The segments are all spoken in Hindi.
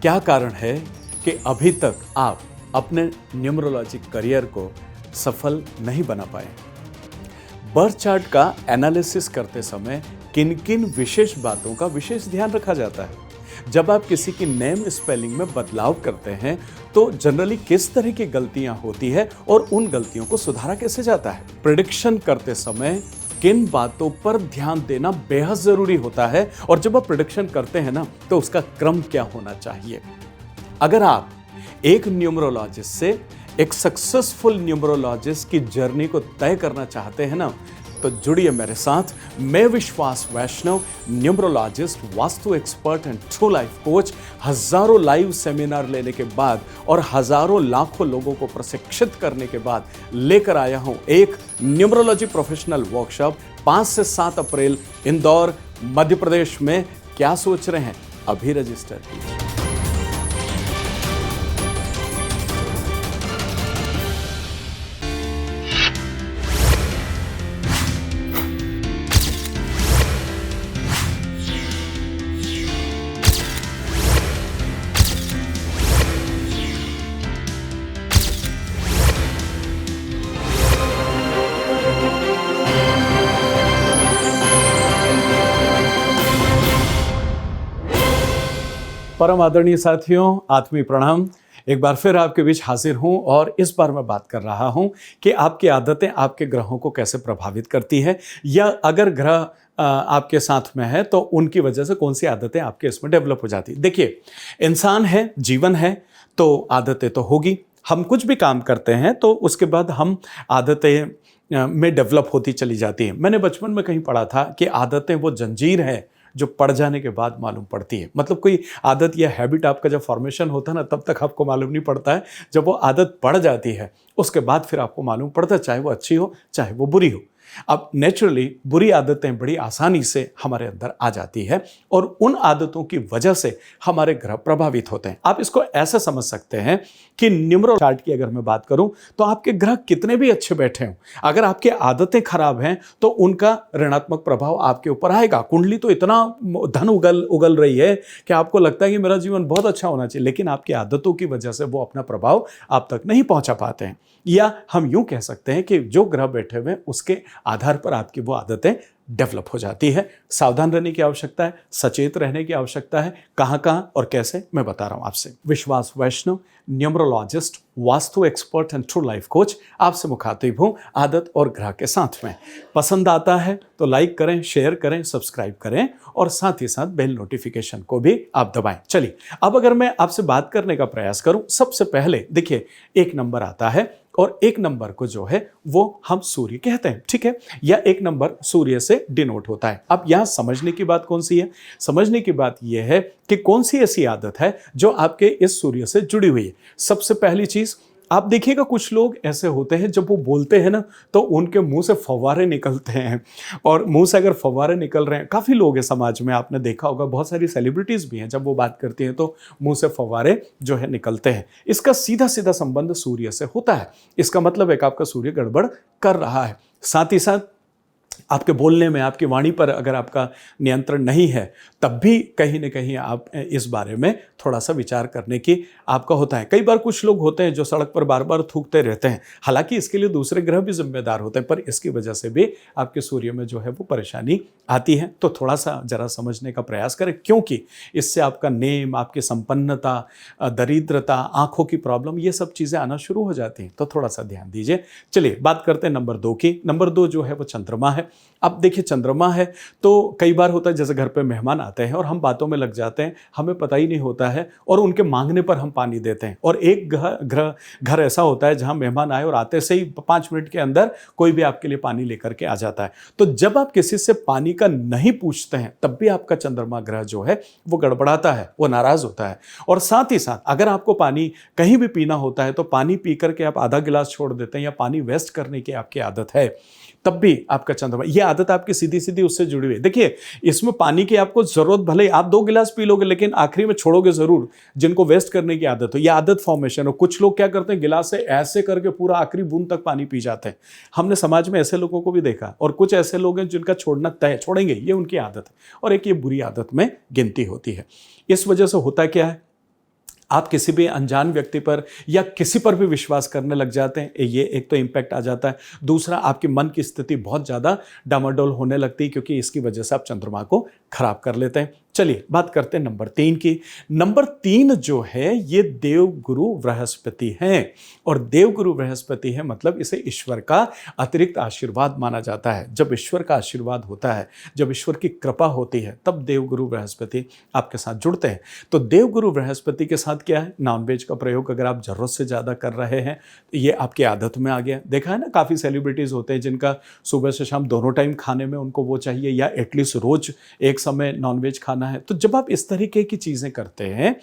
क्या कारण है कि अभी तक आप अपने न्यूमरोलॉजी करियर को सफल नहीं बना पाए? बर्थ चार्ट का एनालिसिस करते समय किन किन विशेष बातों का विशेष ध्यान रखा जाता है? जब आप किसी की नेम स्पेलिंग में बदलाव करते हैं तो जनरली किस तरह की गलतियां होती है और उन गलतियों को सुधारा कैसे जाता है? प्रेडिक्शन करते समय किन बातों पर ध्यान देना बेहद जरूरी होता है और जब आप प्रेडिक्शन करते हैं ना तो उसका क्रम क्या होना चाहिए? अगर आप एक न्यूमरोलॉजिस्ट से एक सक्सेसफुल न्यूमरोलॉजिस्ट की जर्नी को तय करना चाहते हैं ना तो जुड़िए मेरे साथ। मैं Vishwas Vaishnav, numerologist, vastu expert and true life coach. हजारों लाइव सेमिनार लेने के बाद और हजारों लाखों लोगों को प्रशिक्षित करने के बाद लेकर आया हूं एक न्यूमरोलॉजी प्रोफेशनल वर्कशॉप 5 से 7 अप्रैल इंदौर मध्य प्रदेश में। क्या सोच रहे हैं? अभी रजिस्टर कीजिए। परम आदरणीय साथियों, आत्मीय प्रणाम। एक बार फिर आपके बीच हाजिर हूं और इस बार मैं बात कर रहा हूं कि आपकी आदतें आपके ग्रहों को कैसे प्रभावित करती है, या अगर ग्रह आपके साथ में है तो उनकी वजह से कौन सी आदतें आपके इसमें डेवलप हो जाती है। देखिए, इंसान है, जीवन है, तो आदतें तो होगी। हम कुछ भी काम करते हैं तो उसके बाद हम आदतें में डेवलप होती चली जाती हैं। मैंने बचपन में कहीं पढ़ा था कि आदतें वो जंजीर है जो पड़ जाने के बाद मालूम पड़ती है। मतलब कोई आदत या हैबिट आपका जब फॉर्मेशन होता है ना तब तक आपको मालूम नहीं पड़ता है, जब वो आदत पड़ जाती है उसके बाद फिर आपको मालूम पड़ता है, चाहे वो अच्छी हो चाहे वो बुरी हो। अब नेचुरली बुरी आदतें बड़ी आसानी से हमारे अंदर आ जाती है और उन आदतों की वजह से हमारे ग्रह प्रभावित होते हैं। आप इसको ऐसा समझ सकते हैं कि न्यूमरो चार्ट की अगर मैं बात करूं तो आपके ग्रह कितने भी अच्छे बैठे हों, अगर आपकी आदतें खराब हैं तो उनका ऋणात्मक प्रभाव आपके ऊपर आएगा। कुंडली तो इतना धन उगल रही है कि आपको लगता है कि मेरा जीवन बहुत अच्छा होना चाहिए, लेकिन आपकी आदतों की वजह से वो अपना प्रभाव आप तक नहीं पहुंचा पाते हैं। या हम यूं कह सकते हैं कि जो ग्रह बैठे हुए उसके आधार पर आपकी वो आदतें डेवलप हो जाती है। सावधान रहने की आवश्यकता है, सचेत रहने की आवश्यकता है। कहां और कैसे मैं बता रहा हूं आपसे। Vishwas Vaishnav, numerologist, vastu expert and true life coach आपसे मुखातिब हूं आदत और ग्रह के साथ में। पसंद आता है तो लाइक करें, शेयर करें, सब्सक्राइब करें और साथ ही साथ बेल नोटिफिकेशन को भी आप दबाएं। चलिए, अब अगर मैं आपसे बात करने का प्रयास करूं, सबसे पहले देखिए, एक नंबर आता है और एक नंबर को जो है वो हम सूर्य कहते हैं, ठीक है, या एक नंबर सूर्य से डिनोट होता है। अब यहां समझने की बात कौन सी है? समझने की बात यह है कि कौन सी ऐसी आदत है जो आपके इस सूर्य से जुड़ी हुई है। सबसे पहली चीज आप देखिएगा, कुछ लोग ऐसे होते हैं जब वो बोलते हैं ना तो उनके मुंह से फव्वारे निकलते हैं, और मुंह से अगर फव्वारे निकल रहे हैं, काफ़ी लोग हैं समाज में, आपने देखा होगा, बहुत सारी सेलिब्रिटीज़ भी हैं, जब वो बात करती हैं तो मुंह से फव्वारे जो है निकलते हैं। इसका सीधा सीधा संबंध सूर्य से होता है। इसका मतलब है कि आपका सूर्य गड़बड़ कर रहा है। साथ ही साथ आपके बोलने में, आपकी वाणी पर अगर आपका नियंत्रण नहीं है तब भी कहीं ना कहीं आप इस बारे में थोड़ा सा विचार करने की आपका होता है। कई बार कुछ लोग होते हैं जो सड़क पर बार बार थूकते रहते हैं, हालांकि इसके लिए दूसरे ग्रह भी जिम्मेदार होते हैं, पर इसकी वजह से भी आपके सूर्य में जो है वो परेशानी आती है। तो थोड़ा सा जरा समझने का प्रयास करें, क्योंकि इससे आपका नेम, आपकी संपन्नता, दरिद्रता, आंखों की प्रॉब्लम, ये सब चीज़ें आना शुरू हो जाती हैं। तो थोड़ा सा ध्यान दीजिए। चलिए, बात करते हैं नंबर 2 की। नंबर 2 जो है वो चंद्रमा है। अब देखिए, चंद्रमा है तो कई बार होता है जैसे घर पे मेहमान आते हैं और हम बातों में लग जाते हैं, हमें पता ही नहीं होता है, और उनके मांगने पर हम पानी देते हैं। और एक घर ऐसा होता है जहां मेहमान आए और आते से ही 5 मिनट के अंदर कोई भी आपके लिए पानी लेकर के आ जाता है। तो जब आप किसी से पानी का नहीं पूछते हैं तब भी आपका चंद्रमा ग्रह जो है वो गड़बड़ाता है, वो नाराज होता है। और साथ ही साथ अगर आपको पानी कहीं भी पीना होता है तो पानी पी करके आप आधा गिलास छोड़ देते हैं या पानी वेस्ट करने की आपकी आदत है, तब भी आपका चंद्रमा, ये आदत आपकी सीधी सीधी उससे जुड़ी हुई है। देखिए, इसमें पानी की आपको जरूरत, भले आप 2 गिलास पी लोगे लेकिन आखिरी में छोड़ोगे जरूर, जिनको वेस्ट करने की आदत हो, ये आदत फॉर्मेशन हो। कुछ लोग क्या करते हैं, गिलास से ऐसे करके पूरा आखिरी बूंद तक पानी पी जाते हैं। हमने समाज में ऐसे लोगों को भी देखा, और कुछ ऐसे लोग हैं जिनका छोड़ना तय, छोड़ेंगे, ये उनकी आदत है, और एक ये बुरी आदत में गिनती होती है। इस वजह से होता क्या है आप किसी भी अनजान व्यक्ति पर या किसी पर भी विश्वास करने लग जाते हैं, ये एक तो इम्पैक्ट आ जाता है। दूसरा, आपकी मन की स्थिति बहुत ज़्यादा डामाडोल होने लगती है, क्योंकि इसकी वजह से आप चंद्रमा को खराब कर लेते हैं। चलिए बात करते हैं नंबर 3 की। नंबर 3 जो है ये देवगुरु बृहस्पति है, और देवगुरु बृहस्पति है मतलब इसे ईश्वर का अतिरिक्त आशीर्वाद माना जाता है। जब ईश्वर का आशीर्वाद होता है, जब ईश्वर की कृपा होती है, तब देवगुरु बृहस्पति आपके साथ जुड़ते हैं। तो देवगुरु बृहस्पति के साथ क्या है, नॉनवेज का प्रयोग अगर आप जरूरत से ज़्यादा कर रहे हैं, ये आपकी आदत में आ गया। देखा है ना, काफ़ी सेलिब्रिटीज़ होते हैं जिनका सुबह से शाम दोनों टाइम खाने में उनको वो चाहिए, या एटलीस्ट रोज एक समय नॉनवेज खाना है। तो जब आप इस तरीके की चीज़ें करते हैं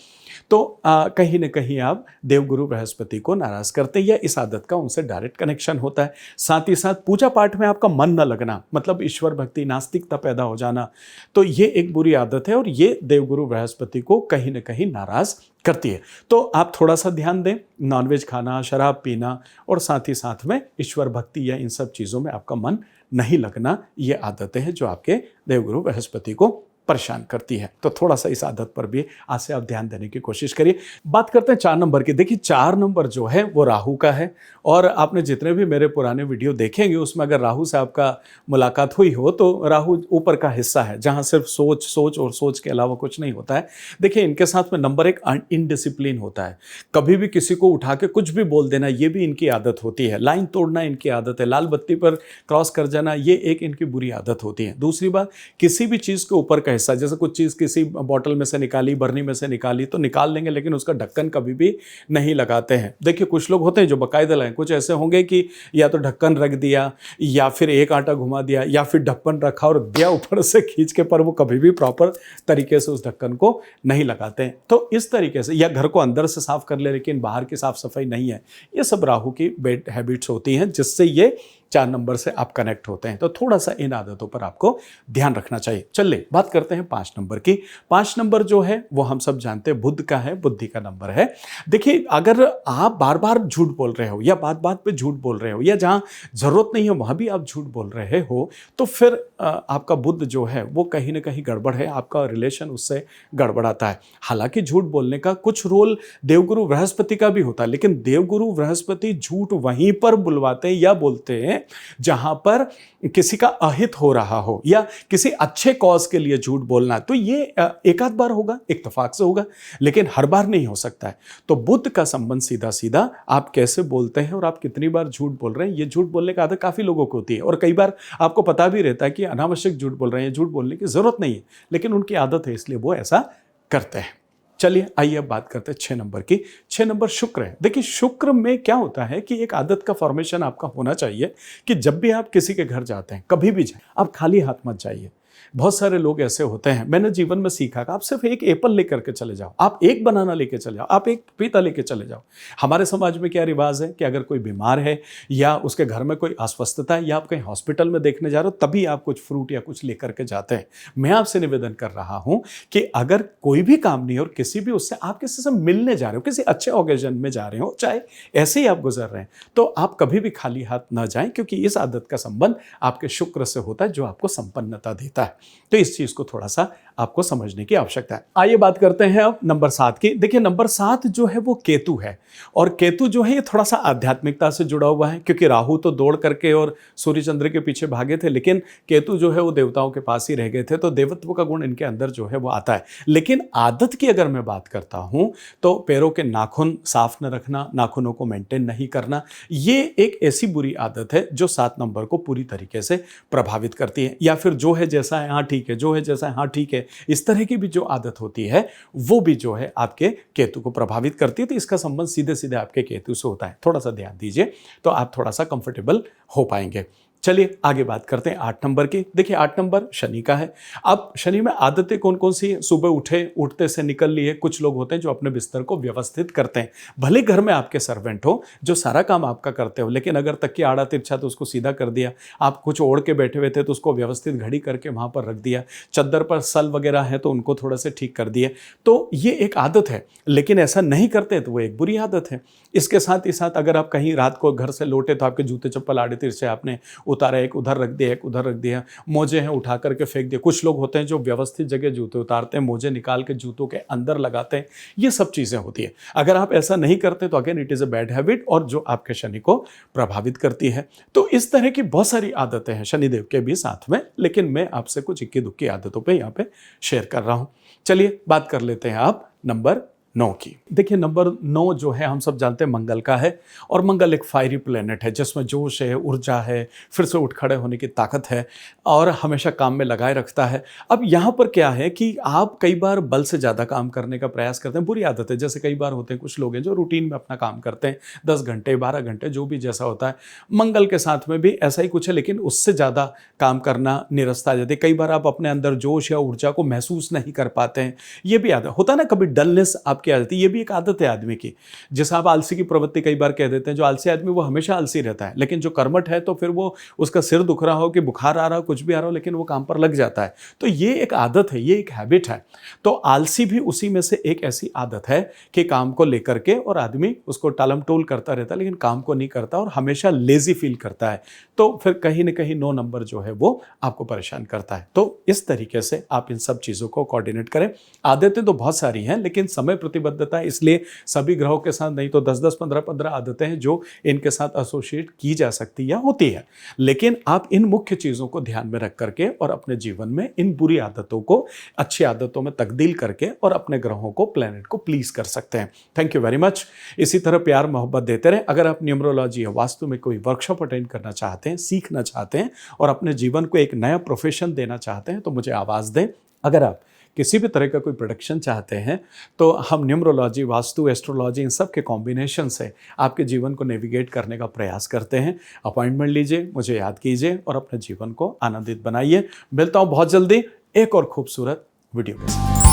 तो कहीं ना कहीं आप देवगुरु बृहस्पति को नाराज करते हैं, या इस आदत का उनसे डायरेक्ट कनेक्शन होता है। साथ ही साथ पूजा पाठ में आपका मन न लगना, मतलब ईश्वर भक्ति, नास्तिकता पैदा हो जाना, तो ये एक बुरी आदत है और ये देवगुरु बृहस्पति को कहीं ना कहीं नाराज करती है। तो आप थोड़ा सा ध्यान दें, नॉनवेज खाना, शराब पीना, और साथ ही साथ में ईश्वर भक्ति या इन सब चीज़ों में आपका मन नहीं लगना, ये आदतें हैं जो आपके देवगुरु बृहस्पति को परेशान करती है। तो थोड़ा सा इस आदत पर भी आज से आप ध्यान देने की कोशिश करिए। बात करते हैं 4 नंबर की। देखिए 4 नंबर जो है वो राहु का है, और आपने जितने भी मेरे पुराने वीडियो देखेंगे उसमें अगर राहु से आपका मुलाकात हुई हो तो राहु ऊपर का हिस्सा है जहां सिर्फ सोच सोच और सोच के अलावा कुछ नहीं होता है। देखिए इनके साथ में नंबर 1 इनडिसिप्लिन होता है। कभी भी किसी को उठा के कुछ भी बोल देना, ये भी इनकी आदत होती है। लाइन तोड़ना इनकी आदत है, लाल बत्ती पर क्रॉस कर जाना, ये एक इनकी बुरी आदत होती है। दूसरी बात, किसी भी चीज़ के ऊपर का हिस्सा, जैसे कुछ चीज़ किसी बॉटल में से निकाली, बरनी में से निकाली तो निकाल लेंगे, लेकिन उसका ढक्कन कभी भी नहीं लगाते हैं। देखिए कुछ लोग होते हैं जो बाकायदा लगाएं, कुछ ऐसे होंगे कि या तो ढक्कन रख दिया, या फिर एक आटा घुमा दिया, या फिर ढक्कन रखा और दिया ऊपर से खींच के, पर वो कभी भी प्रॉपर तरीके से उस ढक्कन को नहीं लगाते हैं। तो इस तरीके से, या घर को अंदर से साफ कर ले लेकिन बाहर की साफ सफाई नहीं है, ये सब राहु की बैड हैबिट्स होती हैं जिससे ये 4 नंबर से आप कनेक्ट होते हैं। तो थोड़ा सा इन आदतों पर आपको ध्यान रखना चाहिए। चलिए बात करते हैं 5 नंबर की। 5 नंबर जो है वो हम सब जानते हैं बुध का है, बुद्धि का नंबर है। देखिए अगर आप बार बार झूठ बोल रहे हो, या बात बात पे झूठ बोल रहे हो, या जहां जरूरत नहीं है वहां भी आप झूठ बोल रहे हो, तो फिर आपका बुध जो है वो कहीं ना कहीं गड़बड़ है, आपका रिलेशन उससे गड़बड़ाता है। हालांकि झूठ बोलने का कुछ रोल देवगुरु बृहस्पति का भी होता है, लेकिन देवगुरु बृहस्पति झूठ वहीं पर बुलवाते हैं या बोलते हैं जहां पर किसी का अहित हो रहा हो, या किसी अच्छे कॉज के लिए झूठ बोलना। तो ये एक आध बार होगा, इत्तेफाक से होगा, लेकिन हर बार नहीं हो सकता है। तो बुध का संबंध सीधा सीधा आप कैसे बोलते हैं और आप कितनी बार झूठ बोल रहे हैं, ये झूठ बोलने का आदत काफी लोगों को होती है, और कई बार आपको पता भी रहता है कि अनावश्यक झूठ बोल रहे हैं, झूठ बोलने की जरूरत नहीं है, लेकिन उनकी आदत है इसलिए वो ऐसा करते हैं। चलिए आइए अब बात करते हैं 6 नंबर की। 6 नंबर शुक्र है। देखिए शुक्र में क्या होता है कि एक आदत का फॉर्मेशन आपका होना चाहिए कि जब भी आप किसी के घर जाते हैं, कभी भी जाए, आप खाली हाथ मत जाइए। बहुत सारे लोग ऐसे होते हैं, मैंने जीवन में सीखा कि आप सिर्फ एक एप्पल लेकर के चले जाओ, आप एक बनाना लेके चले जाओ, आप एक पपीता लेके चले जाओ। हमारे समाज में क्या रिवाज है कि अगर कोई बीमार है या उसके घर में कोई अस्वस्थता है, या आप कहीं हॉस्पिटल में देखने जा रहे हो, तभी आप कुछ फ्रूट या कुछ लेकर के जाते हैं। मैं आपसे निवेदन कर रहा हूं कि अगर कोई भी काम नहीं और किसी भी उससे आप किसी से मिलने जा रहे हो, किसी अच्छे ओकेजन में जा रहे हो, चाहे ऐसे ही आप गुजर रहे हैं, तो आप कभी भी खाली हाथ ना जाएं, क्योंकि इस आदत का संबंध आपके शुक्र से होता है जो आपको संपन्नता देता है। तो इस चीज को थोड़ा सा आपको समझने की आवश्यकता है। आइए बात करते हैं अब नंबर 7 की। देखिए नंबर 7 जो है वो केतु है, और केतु जो है ये थोड़ा सा आध्यात्मिकता से जुड़ा हुआ है, क्योंकि राहु तो दौड़ करके और सूर्य चंद्र के पीछे भागे थे, लेकिन केतु जो है वो देवताओं के पास ही रह गए थे, तो देवत्व का गुण इनके अंदर जो है वो आता है। लेकिन आदत की अगर मैं बात करता हूं तो पैरों के नाखून साफ न रखना, नाखूनों को मेंटेन नहीं करना, ये एक ऐसी बुरी आदत है जो 7 नंबर को पूरी तरीके से प्रभावित करती है। या फिर जो है जैसा है हाँ ठीक है, जो है जैसा है हाँ ठीक है, इस तरह की भी जो आदत होती है वो भी जो है आपके केतु को प्रभावित करती है। तो इसका संबंध सीधे सीधे आपके केतु से होता है। थोड़ा सा ध्यान दीजिए तो आप थोड़ा सा कंफर्टेबल हो पाएंगे। चलिए आगे बात करते हैं 8 नंबर की। देखिए 8 नंबर शनि का है। अब शनि में आदतें कौन कौन सी है? सुबह उठते से निकल लिए। कुछ लोग होते हैं जो अपने बिस्तर को व्यवस्थित करते हैं, भले घर में आपके सर्वेंट हो जो सारा काम आपका करते हो, लेकिन अगर तकिया आड़ा तिरछा तो उसको सीधा कर दिया। आप कुछ ओढ़ के बैठे हुए थे तो उसको व्यवस्थित घड़ी करके वहां पर रख दिया। चद्दर पर सल वगैरह है तो उनको थोड़ा से ठीक कर दिए। तो ये एक आदत है, लेकिन ऐसा नहीं करते तो वो एक बुरी आदत है। इसके साथ ही साथ अगर आप कहीं रात को घर से लौटे तो आपके जूते चप्पल आड़े तिरछे आपने उतारा, एक उधर रख दिया, एक उधर रख दिया, मोजे हैं उठा करके फेंक दिए। कुछ लोग होते हैं जो व्यवस्थित जगह जूते उतारते हैं, मोजे निकाल के जूतों के अंदर लगाते हैं। ये सब चीज़ें होती है। अगर आप ऐसा नहीं करते तो again it is a bad habit और जो आपके शनि को प्रभावित करती है। तो इस तरह की बहुत सारी आदतें हैं शनिदेव के भी साथ में, लेकिन मैं आपसे कुछ इक्की दुक्की आदतों पे यहाँ पे शेयर कर रहा हूँ। चलिए बात कर लेते हैं आप नंबर 9 की। देखिए नंबर 9 जो है हम सब जानते हैं मंगल का है, और मंगल एक फायरी प्लेनेट है जिसमें जोश है, ऊर्जा है, फिर से उठ खड़े होने की ताकत है और हमेशा काम में लगाए रखता है। अब यहाँ पर क्या है कि आप कई बार बल से ज़्यादा काम करने का प्रयास करते हैं, बुरी आदत है। जैसे कई बार होते हैं कुछ लोग हैं जो रूटीन में अपना काम करते हैं 10 घंटे 12 घंटे जो भी जैसा होता है, मंगल के साथ में भी ऐसा ही कुछ है, लेकिन उससे ज़्यादा काम करना निरस्ता आ जाती है। कई बार आप अपने अंदर जोश या ऊर्जा को महसूस नहीं कर पाते हैं, ये भी आदत होता है ना। कभी डलनेस आपकी आ जाती है, ये भी एक आदत है आदमी की। जैसे आप आलसी की प्रवृत्ति कई बार कह देते हैं, जो आलसी आदमी वो हमेशा आलसी रहता है, लेकिन जो कर्मठ है तो फिर वो उसका सिर दुख रहा हो कि बुखार आ रहा हो कुछ भी आ रहा हो, लेकिन वो काम पर लग जाता है। तो ये एक आदत है, ये एक हैबिट है। तो आलसी भी उसी में से एक ऐसी आदत है कि काम को लेकर के और आदमी उसको टालमटोल करता रहता है, लेकिन काम को नहीं करता और हमेशा लेजी फील करता है। तो फिर कहीं ना कहीं 9 नंबर जो है वो आपको परेशान करता है। तो इस तरीके से आप इन सब चीज़ों को कोऑर्डिनेट करें। आदतें तो बहुत सारी हैं, लेकिन समय प्रतिबद्धता है, इसलिए सभी ग्रहों के साथ नहीं तो 10-10, 15-15 आदतें हैं जो इनके साथ एसोसिएट की जा सकती या होती है। लेकिन आप इन मुख्य चीज़ों को ध्यान में रख करके और अपने जीवन में इन बुरी आदतों को अच्छी आदतों में तब्दील करके और अपने ग्रहों को, प्लेनेट को प्लीज कर सकते हैं। Thank you very much. इसी तरह प्यार मोहब्बत देते रहें। अगर आप न्यूमरोलॉजी या वास्तु में कोई वर्कशॉप अटेंड करना चाहते हैं, सीखना चाहते हैं और अपने जीवन को एक नया प्रोफेशन देना चाहते हैं तो मुझे आवाज़ दें। अगर आप किसी भी तरह का कोई प्रोडक्शन चाहते हैं तो हम न्यूमरोलॉजी, वास्तु, एस्ट्रोलॉजी इन सब के कॉम्बिनेशन से आपके जीवन को नेविगेट करने का प्रयास करते हैं। अपॉइंटमेंट लीजिए, मुझे याद कीजिए और अपने जीवन को आनंदित बनाइए। मिलता हूँ बहुत जल्दी एक और खूबसूरत वीडियो के साथ।